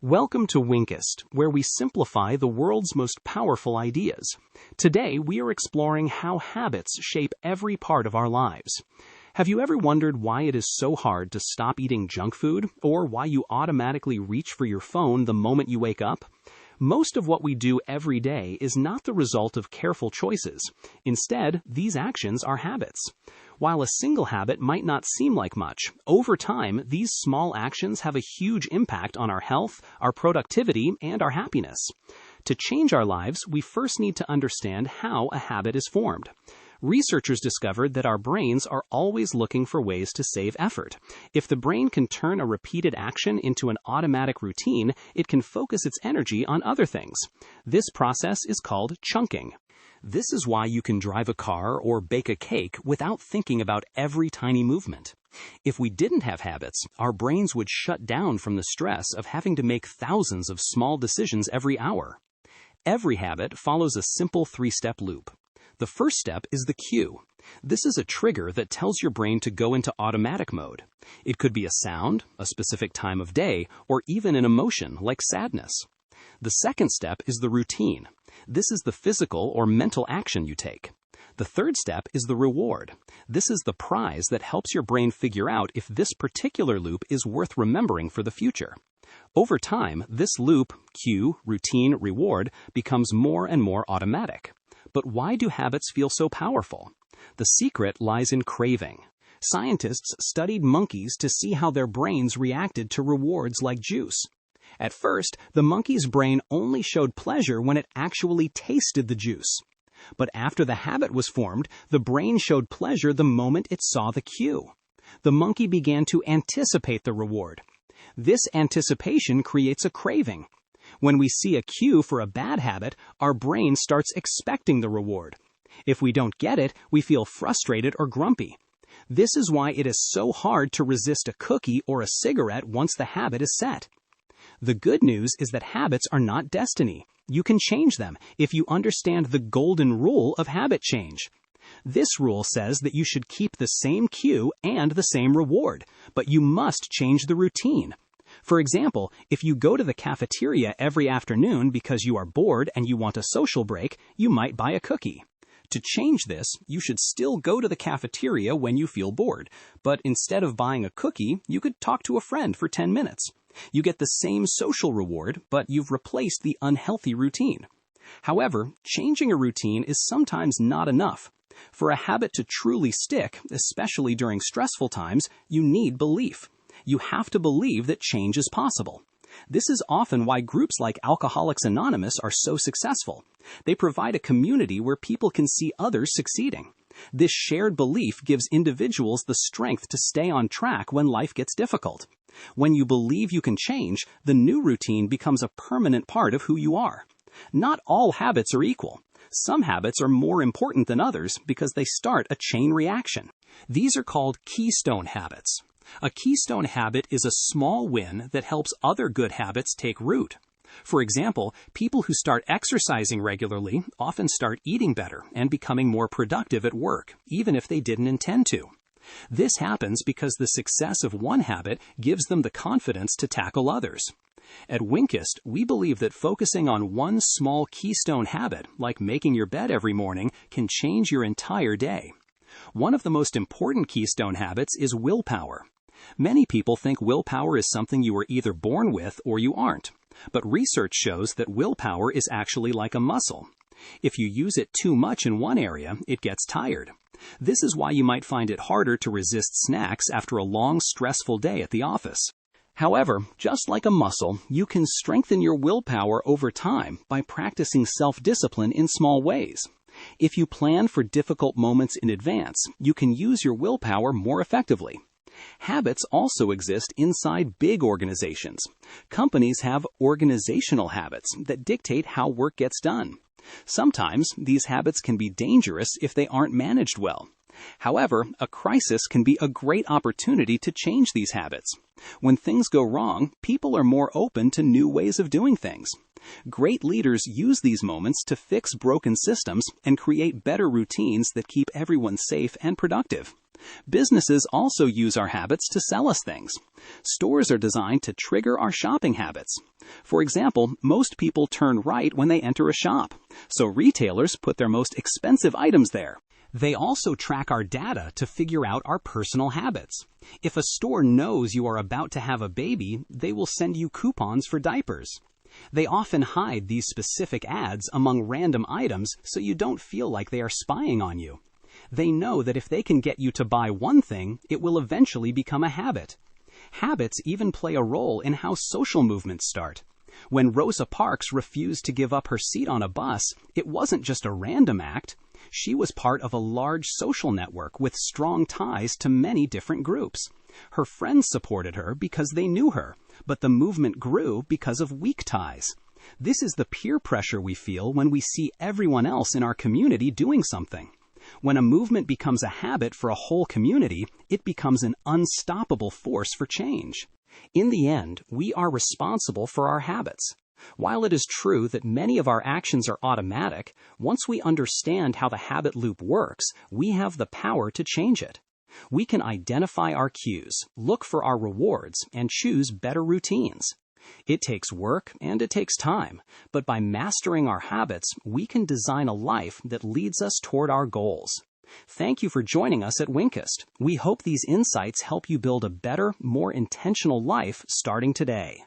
Welcome to Winkist, where we simplify the world's most powerful ideas. Today, we are exploring how habits shape every part of our lives. Have you ever wondered why it is so hard to stop eating junk food, or why you automatically reach for your phone the moment you wake up? Most of what we do every day is not the result of careful choices. Instead, these actions are habits. While a single habit might not seem like much, over time, these small actions have a huge impact on our health, our productivity, and our happiness. To change our lives, we first need to understand how a habit is formed. Researchers discovered that our brains are always looking for ways to save effort. If the brain can turn a repeated action into an automatic routine, it can focus its energy on other things. This process is called chunking. This is why you can drive a car or bake a cake without thinking about every tiny movement. If we didn't have habits, our brains would shut down from the stress of having to make thousands of small decisions every hour. Every habit follows a simple three-step loop. The first step is the cue. This is a trigger that tells your brain to go into automatic mode. It could be a sound, a specific time of day, or even an emotion like sadness. The second step is the routine. This is the physical or mental action you take. The third step is the reward. This is the prize that helps your brain figure out if this particular loop is worth remembering for the future. Over time, this loop, cue, routine, reward, becomes more and more automatic. But why do habits feel so powerful? The secret lies in craving. Scientists studied monkeys to see how their brains reacted to rewards like juice. At first, the monkey's brain only showed pleasure when it actually tasted the juice. But after the habit was formed, the brain showed pleasure the moment it saw the cue. The monkey began to anticipate the reward. This anticipation creates a craving. When we see a cue for a bad habit, our brain starts expecting the reward. If we don't get it, we feel frustrated or grumpy. This is why it is so hard to resist a cookie or a cigarette once the habit is set. The good news is that habits are not destiny. You can change them if you understand the golden rule of habit change. This rule says that you should keep the same cue and the same reward, but you must change the routine. For example, if you go to the cafeteria every afternoon because you are bored and you want a social break, you might buy a cookie. To change this, you should still go to the cafeteria when you feel bored, but instead of buying a cookie, you could talk to a friend for 10 minutes. You get the same social reward, but you've replaced the unhealthy routine. However, changing a routine is sometimes not enough. For a habit to truly stick, especially during stressful times, you need belief. You have to believe that change is possible. This is often why groups like Alcoholics Anonymous are so successful. They provide a community where people can see others succeeding. This shared belief gives individuals the strength to stay on track when life gets difficult. When you believe you can change, the new routine becomes a permanent part of who you are. Not all habits are equal. Some habits are more important than others because they start a chain reaction. These are called keystone habits. A keystone habit is a small win that helps other good habits take root. For example, people who start exercising regularly often start eating better and becoming more productive at work, even if they didn't intend to. This happens because the success of one habit gives them the confidence to tackle others. At Winkist, we believe that focusing on one small keystone habit, like making your bed every morning, can change your entire day. One of the most important keystone habits is willpower. Many people think willpower is something you are either born with or you aren't. But research shows that willpower is actually like a muscle. If you use it too much in one area, it gets tired. This is why you might find it harder to resist snacks after a long, stressful day at the office. However, just like a muscle, you can strengthen your willpower over time by practicing self-discipline in small ways. If you plan for difficult moments in advance, you can use your willpower more effectively. Habits also exist inside big organizations. Companies have organizational habits that dictate how work gets done. Sometimes these habits can be dangerous if they aren't managed well. However, a crisis can be a great opportunity to change these habits. When things go wrong, people are more open to new ways of doing things. Great leaders use these moments to fix broken systems and create better routines that keep everyone safe and productive. Businesses also use our habits to sell us things. Stores are designed to trigger our shopping habits. For example, most people turn right when they enter a shop, so retailers put their most expensive items there. They also track our data to figure out our personal habits. If a store knows you are about to have a baby, they will send you coupons for diapers. They often hide these specific ads among random items so you don't feel like they are spying on you. They know that if they can get you to buy one thing, it will eventually become a habit. Habits even play a role in how social movements start. When Rosa Parks refused to give up her seat on a bus, it wasn't just a random act. She was part of a large social network with strong ties to many different groups. Her friends supported her because they knew her, but the movement grew because of weak ties. This is the peer pressure we feel when we see everyone else in our community doing something. When a movement becomes a habit for a whole community, it becomes an unstoppable force for change. In the end, we are responsible for our habits. While it is true that many of our actions are automatic, once we understand how the habit loop works, we have the power to change it. We can identify our cues, look for our rewards, and choose better routines. It takes work and it takes time, but by mastering our habits, we can design a life that leads us toward our goals. Thank you for joining us at Winkist. We hope these insights help you build a better, more intentional life starting today.